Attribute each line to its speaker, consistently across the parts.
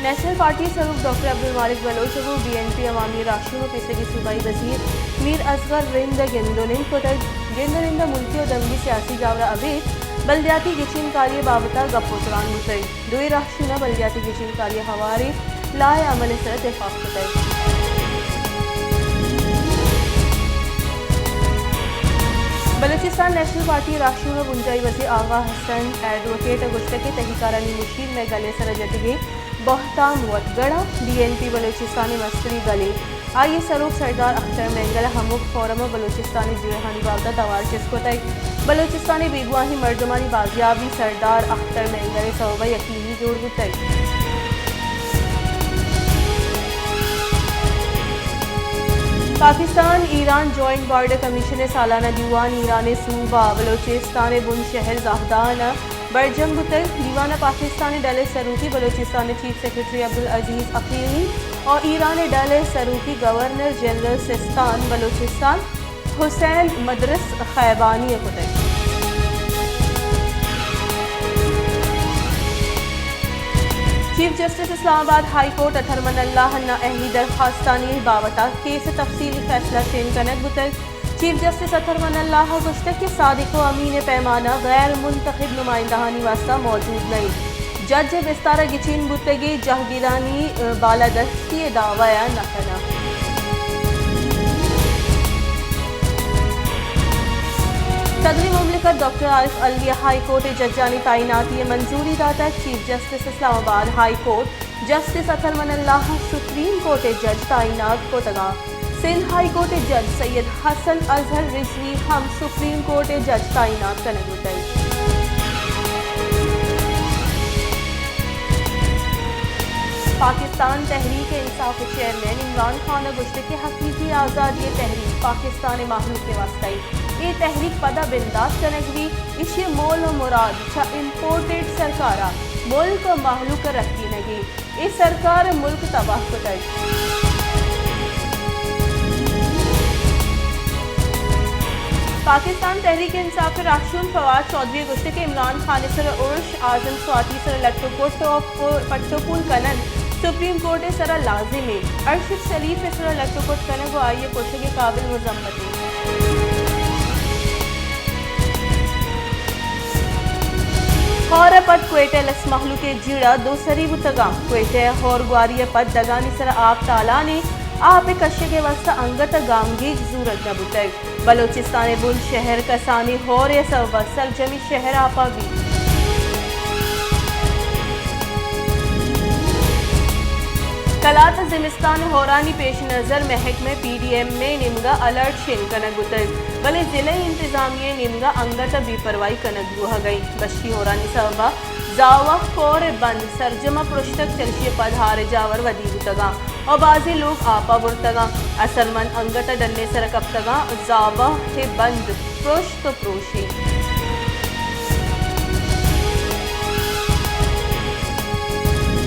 Speaker 1: national party سروک doctor Abdul Malik Baloch و BNP عوامی راشن پیشگی صوبائی وزیر میر اصغر رند گندونن کوتر گندونند ملکی و دمگی سیاسی جاورہ ابید بلدیاتی گچین کاری بابتا گپو تران ہوتے دوئی راشن بلدیاتی گچین کاری ہواری لائے عمل سر اتفاق ہوتے بلوچستان نیشنل پارٹی راشن و بنجائی وزیر آغا حسن ایڈوکیٹ گشتہ تحقیقارانی مشیر میں گلے سرجتگی بہتان وط گڑا BNP بلوچستانی مستری گلی آئیے سروک سردار اختر مینگل ہموک فورم بلوچستانی جیرہانی بابدہ توار چسکو تک بلوچستانی بیگواہی مردمانی بازیابی سردار اختر مینگل صوبہ یقینی جوڑ ہوتے Pakistan Iran joint border commission سالانہ دیوان ایران صوبہ بلوچستان بن شہر زاہدان برجم بتر دیوان پاکستانی ڈیل سروکی بلوچستان چیف سیکرٹری عبدالعزیز عقیلی اور ایران ڈیل سروکی governor general Sistan Baluchestan Hossein Modarres Khiabani بتر چیف جسٹس اسلام آباد ہائی کورٹ اطہر من اللہ اہلی درخواستانی بابتا کیس تفصیلی فیصلہ شین کنک بتر چیف جسٹس اطہر من اللہ گشتہ کے صادق و امین پیمانہ غیر منتخب نمائندہانی واسطہ موجود نہیں جج بستارہ گچین بتگی جہگیرانی بالادستی دعویٰ نہ کرنا صدر مملکت ڈاکٹر عارف الوی ہائی کورٹ ججانی تعیناتی منظوری داتا چیف جسٹس اسلام آباد ہائی کورٹ جسٹس اطہر من اللہ سپریم کورٹ جج تعینات کو تگا سندھ ہائی کورٹ جج سید حسن اظہر رضوی ہم سپریم کورٹ جج تعینات کرنے گئی پاکستان تحریک انصاف چیئرمین عمران خان گشتہ کے حقیقی آزادی تحریک پاکستان مخلوق کے واسطے یہ تحریک پدا بنداز کنگوی اسی مول و مراد چھا امپورٹیڈ سرکارا ملک مخلوق رکھی نگی اس سرکار ملک تباہ کتائی پاکستان تحریک انصاف راشون فواد چودھری گشتہ کے عمران خان سر عرش اعظم سواتی سر الیکٹروکوٹ پٹوپول کنن سپریم کورٹ سر لازمی ارشد شریف سر الیکٹروکوٹ کنن وہ آئیے کوشش کے قابل مذمتی خور پد کوئٹہ لس محلوق جیڑا دوسری بتگا کوئٹہ خور گواری پد دگانی سر آپ تالانے آپ کشے کے واسطہ انگت گامگی ضرورت نہ بتگ بلوچستان بن شہر کسانی خور سوبہ سرجمی شہر آپا بھی کلات زمستان ہورانی پیش نظر محکمہ PDM میں نمگا الرٹ شین کنک بتگ بلے ضلع انتظامیہ نمگا انگت بی پروائی کنک گوہ گئی بشی ہورانی صوبہ زاوہ کور بند سرجمہ پرشتک چلشی پدھار جاور ودی بتگا اور بعضی لوگ آپا برتگا اثر من انگت ڈلنے سرکبتگا زاوہ بند پرشت پروشی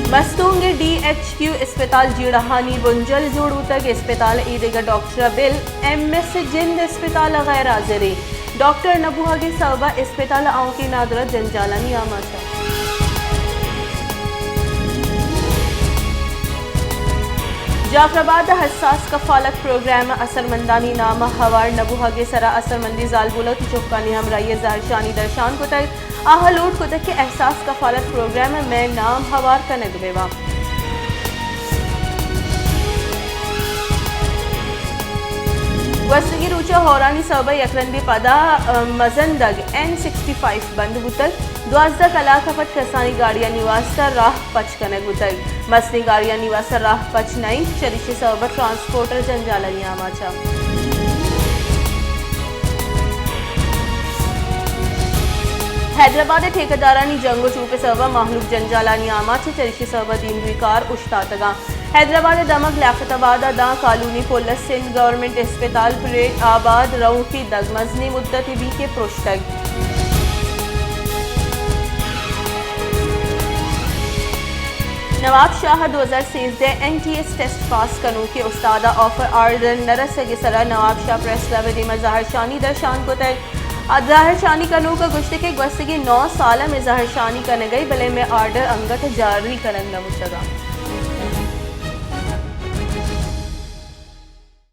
Speaker 1: مستونگ DHQ اسپتال جیڑہانی بنجل جوڑو تک اسپتال ایدگا ڈاکٹر بل MS جند اسپتال غیر حاضری ڈاکٹر نبوہ کے صوبہ اسپتال آؤں کی نادرت جنجالانی آماشا جعفر آباد حساس کفالت پروگرام اثر مندانی نام ہوار نبوہ کے سرا اثر مندی زالبولو تی چوکانی ہمرائی ظاہر شانی درشان کو تک آہلوٹ کو تک کہ احساس کفالت پروگرام میں نام ہوار کا نگبیوا وستگی روچہ ہورانی صوبہ یکرندی پدا مزندگ N65 بند بتگ 12 کلاکفت کسانی گاڑیاں نیواستا راہ پچ کنگ بتگ مسنی گاڑیاں نیواستا راہ پچ نہیں چریشی صوبہ ٹرانسپورٹر جنجالانی آماچا حیدرآباد ٹھیکیدارانی جنگو چوپے صوبہ محلوق جنجالانی آماچا چریشی صوبہ دینوی کار اشتاتگا حیدرآباد دمک لیاقت آباد دا کالونی پولس سندھ گورنمنٹ اسپتال پریٹ آباد رو کی دگ مزنی مدت بھی کے پرشتگ نواب شاہ 2013 NTS ٹیسٹ پاس کنو کے استادہ آفر آردن نرس گسرا نواب شاہ پریس کلب دی مظاہر شانی درشان کو تک ظاہر شانی کنو کا گشتگی گوستگی 9 سالہ میں ظاہر شانی کنگئی بلے میں آرڈر انگت جاری کنگ نمشگا